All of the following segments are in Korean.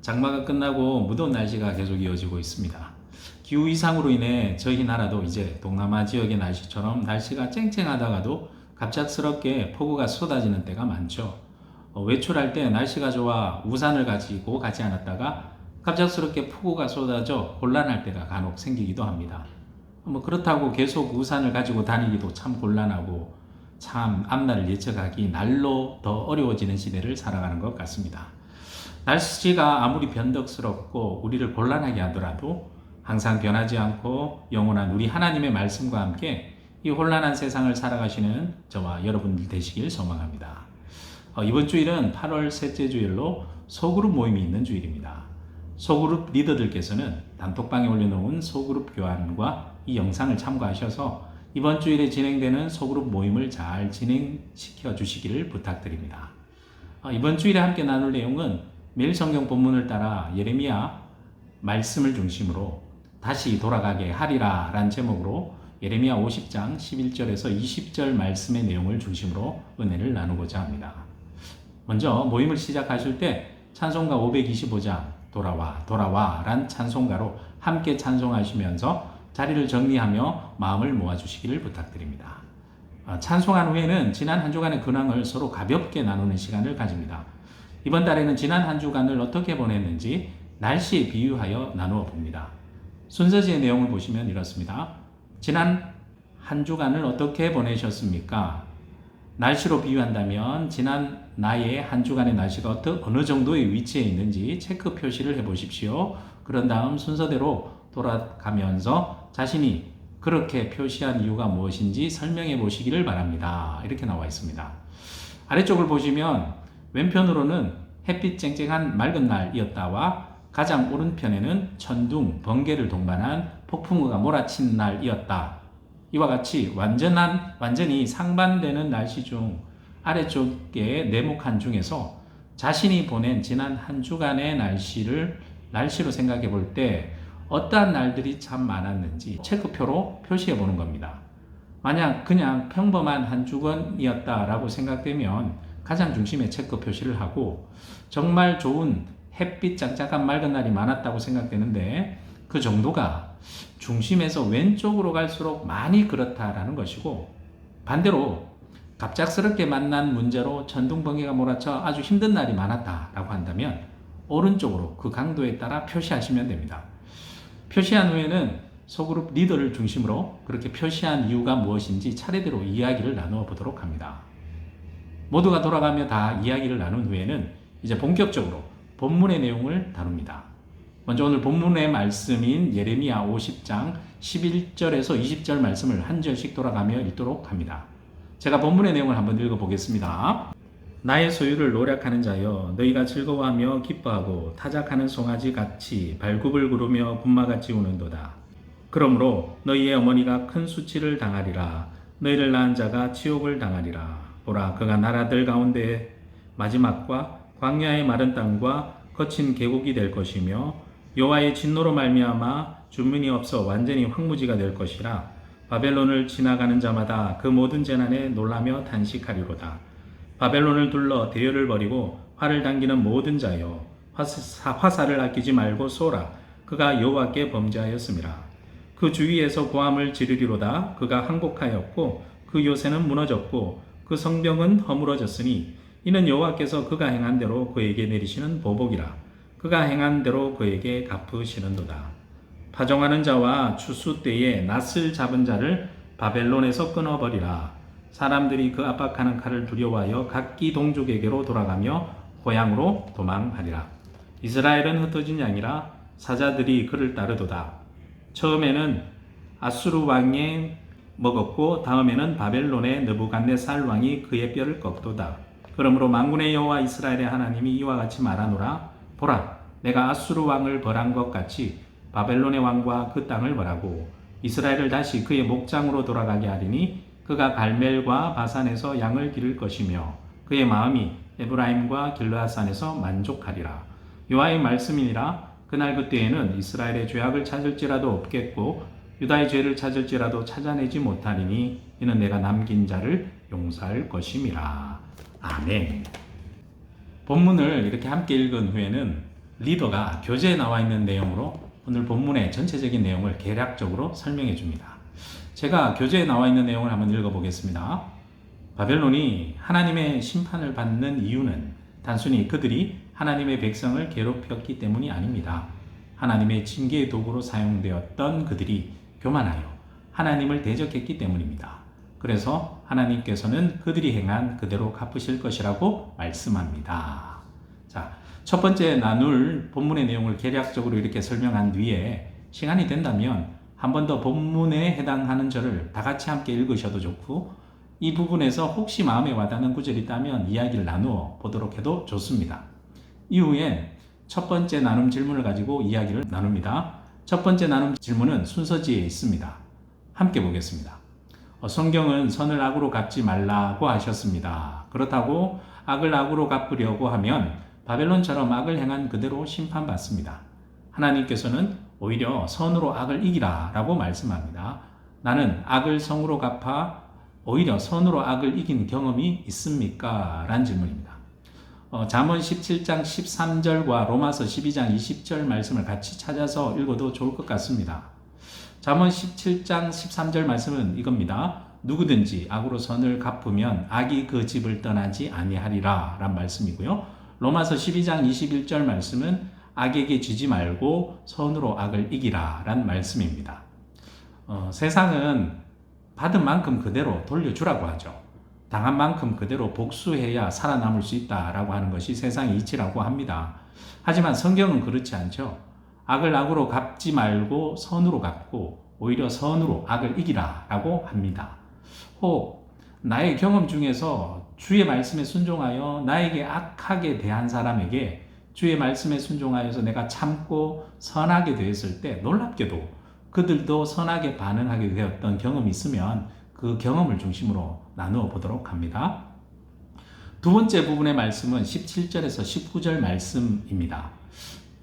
장마가 끝나고 무더운 날씨가 계속 이어지고 있습니다. 기후 이상으로 인해 저희 나라도 이제 동남아 지역의 날씨처럼 날씨가 쨍쨍하다가도 갑작스럽게 폭우가 쏟아지는 때가 많죠. 외출할 때 날씨가 좋아 우산을 가지고 가지 않았다가 갑작스럽게 폭우가 쏟아져 곤란할 때가 간혹 생기기도 합니다. 그렇다고 계속 우산을 가지고 다니기도 참 곤란하고 참 앞날을 예측하기 날로 더 어려워지는 시대를 살아가는 것 같습니다. 날씨가 아무리 변덕스럽고 우리를 곤란하게 하더라도 항상 변하지 않고 영원한 우리 하나님의 말씀과 함께 이 혼란한 세상을 살아가시는 저와 여러분들 되시길 소망합니다. 이번 주일은 8월 셋째 주일로 소그룹 모임이 있는 주일입니다. 소그룹 리더들께서는 단톡방에 올려놓은 소그룹 교환과 이 영상을 참고하셔서 이번 주일에 진행되는 소그룹 모임을 잘 진행시켜 주시기를 부탁드립니다. 이번 주일에 함께 나눌 내용은 매일 성경 본문을 따라 예레미야 말씀을 중심으로 다시 돌아가게 하리라 라는 제목으로 예레미야 50장 11절에서 20절 말씀의 내용을 중심으로 은혜를 나누고자 합니다. 먼저 모임을 시작하실 때 찬송가 525장 돌아와 돌아와 란 찬송가로 함께 찬송하시면서 자리를 정리하며 마음을 모아주시기를 부탁드립니다. 찬송한 후에는 지난 한 주간의 근황을 서로 가볍게 나누는 시간을 가집니다. 이번 달에는 지난 한 주간을 어떻게 보냈는지 날씨에 비유하여 나누어 봅니다. 순서지의 내용을 보시면 이렇습니다. 지난 한 주간을 어떻게 보내셨습니까? 날씨로 비유한다면 지난 나의 한 주간의 날씨가 어느 정도의 위치에 있는지 체크 표시를 해보십시오. 그런 다음 순서대로 돌아가면서 자신이 그렇게 표시한 이유가 무엇인지 설명해 보시기를 바랍니다. 이렇게 나와 있습니다. 아래쪽을 보시면 왼편으로는 햇빛 쨍쨍한 맑은 날이었다와 가장 오른편에는 천둥, 번개를 동반한 폭풍우가 몰아친 날이었다. 이와 같이 완전히 상반되는 날씨 중 아래쪽에 네모칸 중에서 자신이 보낸 지난 한 주간의 날씨로 생각해 볼 때 어떠한 날들이 참 많았는지 체크표로 표시해 보는 겁니다. 만약 그냥 평범한 한 주간이었다라고 생각되면 가장 중심에 체크 표시를 하고 정말 좋은 햇빛 짱짱한 맑은 날이 많았다고 생각되는데 그 정도가 중심에서 왼쪽으로 갈수록 많이 그렇다라는 것이고 반대로 갑작스럽게 만난 문제로 천둥번개가 몰아쳐 아주 힘든 날이 많았다라고 한다면 오른쪽으로 그 강도에 따라 표시하시면 됩니다. 표시한 후에는 소그룹 리더를 중심으로 그렇게 표시한 이유가 무엇인지 차례대로 이야기를 나누어 보도록 합니다. 모두가 돌아가며 다 이야기를 나눈 후에는 이제 본격적으로 본문의 내용을 다룹니다. 먼저 오늘 본문의 말씀인 예레미야 50장 11절에서 20절 말씀을 한 절씩 돌아가며 읽도록 합니다. 제가 본문의 내용을 한번 읽어보겠습니다. 나의 소유를 노력하는 자여 너희가 즐거워하며 기뻐하고 타작하는 송아지 같이 발굽을 구르며 군마같이 우는도다. 그러므로 너희의 어머니가 큰 수치를 당하리라. 너희를 낳은 자가 치욕을 당하리라. 보라 그가 나라들 가운데 마지막과 광야의 마른 땅과 거친 계곡이 될 것이며 여호와의 진노로 말미암아 주민이 없어 완전히 황무지가 될 것이라. 바벨론을 지나가는 자마다 그 모든 재난에 놀라며 탄식하리로다. 바벨론을 둘러 대열을 벌이고 활을 당기는 모든 자여 화살을 아끼지 말고 쏘라. 그가 여호와께 범죄하였음이라. 그 주위에서 고함을 지르리로다. 그가 항복하였고 그 요새는 무너졌고 그 성벽은 허물어졌으니 이는 여호와께서 그가 행한 대로 그에게 내리시는 보복이라. 그가 행한 대로 그에게 갚으시는도다. 파종하는 자와 추수 때에 낫을 잡은 자를 바벨론에서 끊어버리라. 사람들이 그 압박하는 칼을 두려워하여 각기 동족에게로 돌아가며 고향으로 도망하리라. 이스라엘은 흩어진 양이라 사자들이 그를 따르도다. 처음에는 아수르 왕이 먹었고 다음에는 바벨론의 느부갓네살 왕이 그의 뼈를 꺾도다. 그러므로 만군의 여호와 이스라엘의 하나님이 이와 같이 말하노라. 보라, 내가 아수르 왕을 벌한 것 같이 바벨론의 왕과 그 땅을 벌하고 이스라엘을 다시 그의 목장으로 돌아가게 하리니 그가 갈멜과 바산에서 양을 기를 것이며 그의 마음이 에브라임과 길르앗산에서 만족하리라. 여호와의 말씀이니라. 그날 그때에는 이스라엘의 죄악을 찾을지라도 없겠고 유다의 죄를 찾을지라도 찾아내지 못하리니 이는 내가 남긴 자를 용서할 것임이라. 아멘. 본문을 이렇게 함께 읽은 후에는 리더가 교재에 나와 있는 내용으로 오늘 본문의 전체적인 내용을 개략적으로 설명해 줍니다. 제가 교재에 나와 있는 내용을 한번 읽어보겠습니다. 바벨론이 하나님의 심판을 받는 이유는 단순히 그들이 하나님의 백성을 괴롭혔기 때문이 아닙니다. 하나님의 징계의 도구로 사용되었던 그들이 교만하여 하나님을 대적했기 때문입니다. 그래서 하나님께서는 그들이 행한 그대로 갚으실 것이라고 말씀합니다. 자, 첫 번째 나눌 본문의 내용을 개략적으로 이렇게 설명한 뒤에 시간이 된다면 한 번 더 본문에 해당하는 절을 다 같이 함께 읽으셔도 좋고, 이 부분에서 혹시 마음에 와닿는 구절이 있다면 이야기를 나누어 보도록 해도 좋습니다. 이후엔 첫 번째 나눔 질문을 가지고 이야기를 나눕니다. 첫 번째 나눔 질문은 순서지에 있습니다. 함께 보겠습니다. 성경은 선을 악으로 갚지 말라고 하셨습니다. 그렇다고 악을 악으로 갚으려고 하면 바벨론처럼 악을 행한 그대로 심판받습니다. 하나님께서는 오히려 선으로 악을 이기라 라고 말씀합니다. 나는 악을 성으로 갚아 오히려 선으로 악을 이긴 경험이 있습니까? 라는 질문입니다. 잠언 17장 13절과 로마서 12장 20절 말씀을 같이 찾아서 읽어도 좋을 것 같습니다. 잠언 17장 13절 말씀은 이겁니다. 누구든지 악으로 선을 갚으면 악이 그 집을 떠나지 아니하리라 라는 말씀이고요. 로마서 12장 21절 말씀은 악에게 지지 말고 선으로 악을 이기라 라는 말씀입니다. 세상은 받은 만큼 그대로 돌려주라고 하죠. 당한 만큼 그대로 복수해야 살아남을 수 있다라고 하는 것이 세상의 이치라고 합니다. 하지만 성경은 그렇지 않죠. 악을 악으로 갚지 말고 선으로 갚고 오히려 선으로 악을 이기라 라고 합니다. 혹 나의 경험 중에서 주의 말씀에 순종하여 나에게 악하게 대한 사람에게 주의 말씀에 순종하여서 내가 참고 선하게 되었을 때 놀랍게도 그들도 선하게 반응하게 되었던 경험이 있으면 그 경험을 중심으로 나누어 보도록 합니다. 두 번째 부분의 말씀은 17절에서 19절 말씀입니다.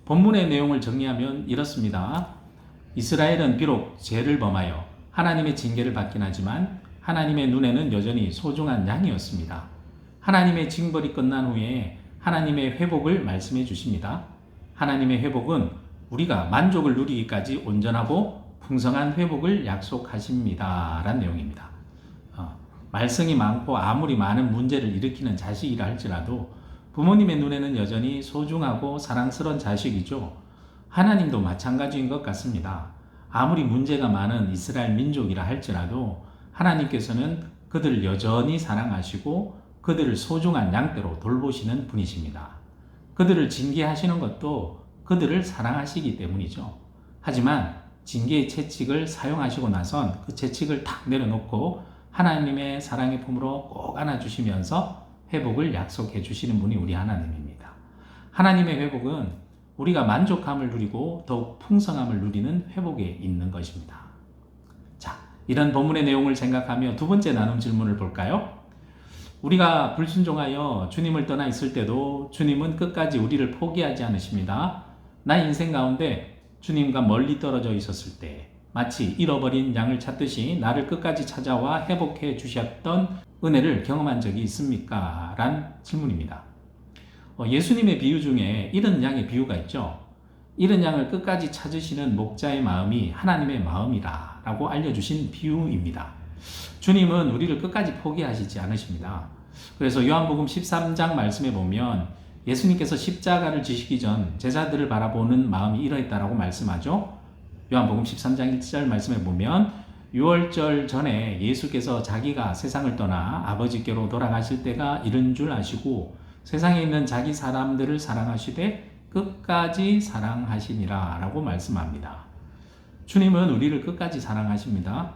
본문의 내용을 정리하면 이렇습니다. 이스라엘은 비록 죄를 범하여 하나님의 징계를 받긴 하지만 하나님의 눈에는 여전히 소중한 양이었습니다. 하나님의 징벌이 끝난 후에 하나님의 회복을 말씀해 주십니다. 하나님의 회복은 우리가 만족을 누리기까지 온전하고 풍성한 회복을 약속하십니다. 라는 내용입니다. 말썽이 많고 아무리 많은 문제를 일으키는 자식이라 할지라도 부모님의 눈에는 여전히 소중하고 사랑스러운 자식이죠. 하나님도 마찬가지인 것 같습니다. 아무리 문제가 많은 이스라엘 민족이라 할지라도 하나님께서는 그들을 여전히 사랑하시고 그들을 소중한 양떼로 돌보시는 분이십니다. 그들을 징계하시는 것도 그들을 사랑하시기 때문이죠. 하지만 징계의 채찍을 사용하시고 나선 그 채찍을 탁 내려놓고 하나님의 사랑의 품으로 꼭 안아주시면서 회복을 약속해 주시는 분이 우리 하나님입니다. 하나님의 회복은 우리가 만족함을 누리고 더욱 풍성함을 누리는 회복에 있는 것입니다. 자, 이런 본문의 내용을 생각하며 두 번째 나눔 질문을 볼까요? 우리가 불순종하여 주님을 떠나 있을 때도 주님은 끝까지 우리를 포기하지 않으십니다. 나의 인생 가운데 주님과 멀리 떨어져 있었을 때 마치 잃어버린 양을 찾듯이 나를 끝까지 찾아와 회복해 주셨던 은혜를 경험한 적이 있습니까? 란 질문입니다. 예수님의 비유 중에 잃은 양의 비유가 있죠. 잃은 양을 끝까지 찾으시는 목자의 마음이 하나님의 마음이다 라고 알려주신 비유입니다. 주님은 우리를 끝까지 포기하시지 않으십니다. 그래서 요한복음 13장 말씀에 보면 예수님께서 십자가를 지시기 전 제자들을 바라보는 마음이 이러했다라고 말씀하죠. 요한복음 13장 1절 말씀에 보면 6월절 전에 예수께서 자기가 세상을 떠나 아버지께로 돌아가실 때가 이른 줄 아시고 세상에 있는 자기 사람들을 사랑하시되 끝까지 사랑하시니라 라고 말씀합니다. 주님은 우리를 끝까지 사랑하십니다.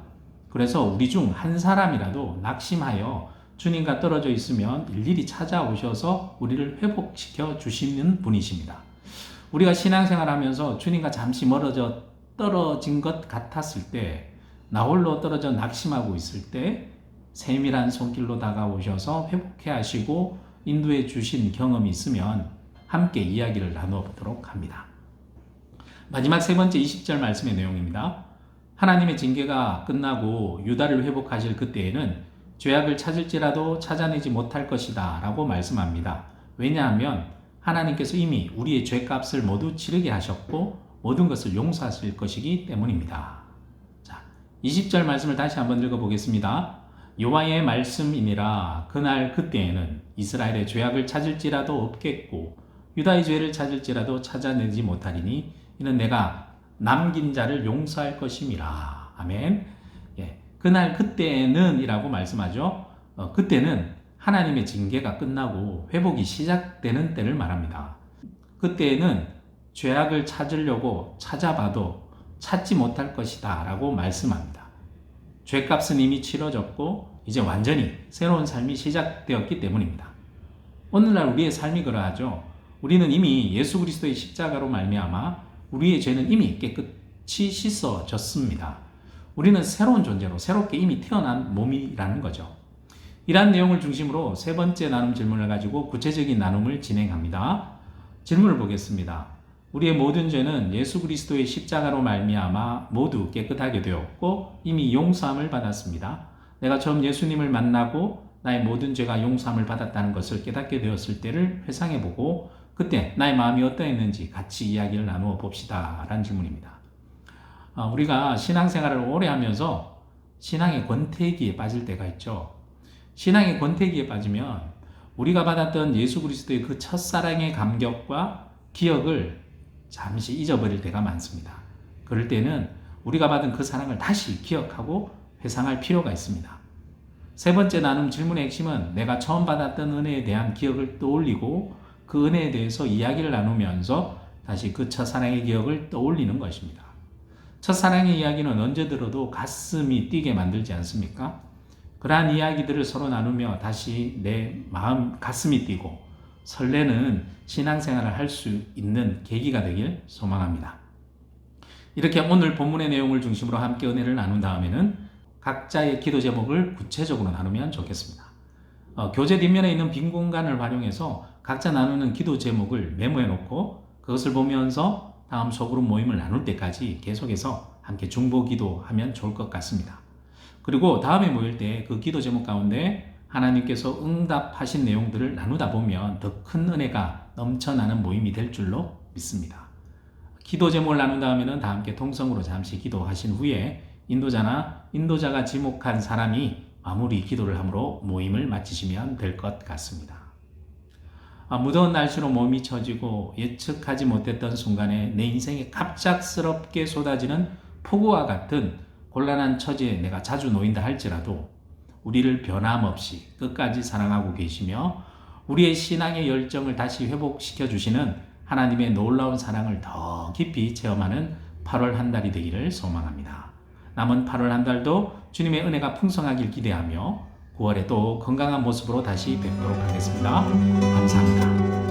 그래서 우리 중 한 사람이라도 낙심하여 주님과 떨어져 있으면 일일이 찾아오셔서 우리를 회복시켜 주시는 분이십니다. 우리가 신앙생활하면서 주님과 잠시 떨어진 것 같았을 때, 나 홀로 떨어져 낙심하고 있을 때 세밀한 손길로 다가오셔서 회복해 하시고 인도해 주신 경험이 있으면 함께 이야기를 나누어 보도록 합니다. 마지막 세 번째 20절 말씀의 내용입니다. 하나님의 징계가 끝나고 유다를 회복하실 그때에는 죄악을 찾을지라도 찾아내지 못할 것이다 라고 말씀합니다. 왜냐하면 하나님께서 이미 우리의 죄값을 모두 치르게 하셨고 모든 것을 용서하실 것이기 때문입니다. 자, 20절 말씀을 다시 한번 읽어보겠습니다. 여호와의 말씀이니라. 그날 그때에는 이스라엘의 죄악을 찾을지라도 없겠고 유다의 죄를 찾을지라도 찾아내지 못하리니 이는 내가 남긴 자를 용서할 것임이라. 아멘. 예, 그날 그때는 이라고 말씀하죠. 그때는 하나님의 징계가 끝나고 회복이 시작되는 때를 말합니다. 그때에는 죄악을 찾으려고 찾아봐도 찾지 못할 것이다 라고 말씀합니다. 죄값은 이미 치러졌고 이제 완전히 새로운 삶이 시작되었기 때문입니다. 오늘날 우리의 삶이 그러하죠. 우리는 이미 예수 그리스도의 십자가로 말미암아 우리의 죄는 이미 깨끗이 씻어졌습니다. 우리는 새로운 존재로 새롭게 이미 태어난 몸이라는 거죠. 이러한 내용을 중심으로 세 번째 나눔 질문을 가지고 구체적인 나눔을 진행합니다. 질문을 보겠습니다. 우리의 모든 죄는 예수 그리스도의 십자가로 말미암아 모두 깨끗하게 되었고 이미 용서함을 받았습니다. 내가 처음 예수님을 만나고 나의 모든 죄가 용서함을 받았다는 것을 깨닫게 되었을 때를 회상해보고 그때 나의 마음이 어떠했는지 같이 이야기를 나누어 봅시다 라는 질문입니다. 우리가 신앙생활을 오래 하면서 신앙의 권태기에 빠질 때가 있죠. 신앙의 권태기에 빠지면 우리가 받았던 예수 그리스도의 그 첫사랑의 감격과 기억을 잠시 잊어버릴 때가 많습니다. 그럴 때는 우리가 받은 그 사랑을 다시 기억하고 회상할 필요가 있습니다. 세 번째 나눔 질문의 핵심은 내가 처음 받았던 은혜에 대한 기억을 떠올리고 그 은혜에 대해서 이야기를 나누면서 다시 그 첫사랑의 기억을 떠올리는 것입니다. 첫사랑의 이야기는 언제 들어도 가슴이 뛰게 만들지 않습니까? 그러한 이야기들을 서로 나누며 다시 내 마음 가슴이 뛰고 설레는 신앙생활을 할 수 있는 계기가 되길 소망합니다. 이렇게 오늘 본문의 내용을 중심으로 함께 은혜를 나눈 다음에는 각자의 기도 제목을 구체적으로 나누면 좋겠습니다. 교재 뒷면에 있는 빈 공간을 활용해서 각자 나누는 기도 제목을 메모해 놓고 그것을 보면서 다음 소그룹 모임을 나눌 때까지 계속해서 함께 중보 기도하면 좋을 것 같습니다. 그리고 다음에 모일 때 그 기도 제목 가운데 하나님께서 응답하신 내용들을 나누다 보면 더 큰 은혜가 넘쳐나는 모임이 될 줄로 믿습니다. 기도 제목을 나눈 다음에는 다 함께 통성으로 잠시 기도하신 후에 인도자가 지목한 사람이 마무리 기도를 함으로 모임을 마치시면 될 것 같습니다. 무더운 날씨로 몸이 처지고 예측하지 못했던 순간에 내 인생에 갑작스럽게 쏟아지는 폭우와 같은 곤란한 처지에 내가 자주 놓인다 할지라도 우리를 변함없이 끝까지 사랑하고 계시며 우리의 신앙의 열정을 다시 회복시켜 주시는 하나님의 놀라운 사랑을 더 깊이 체험하는 8월 한 달이 되기를 소망합니다. 남은 8월 한 달도 주님의 은혜가 풍성하길 기대하며 9월에 또 건강한 모습으로 다시 뵙도록 하겠습니다. 감사합니다.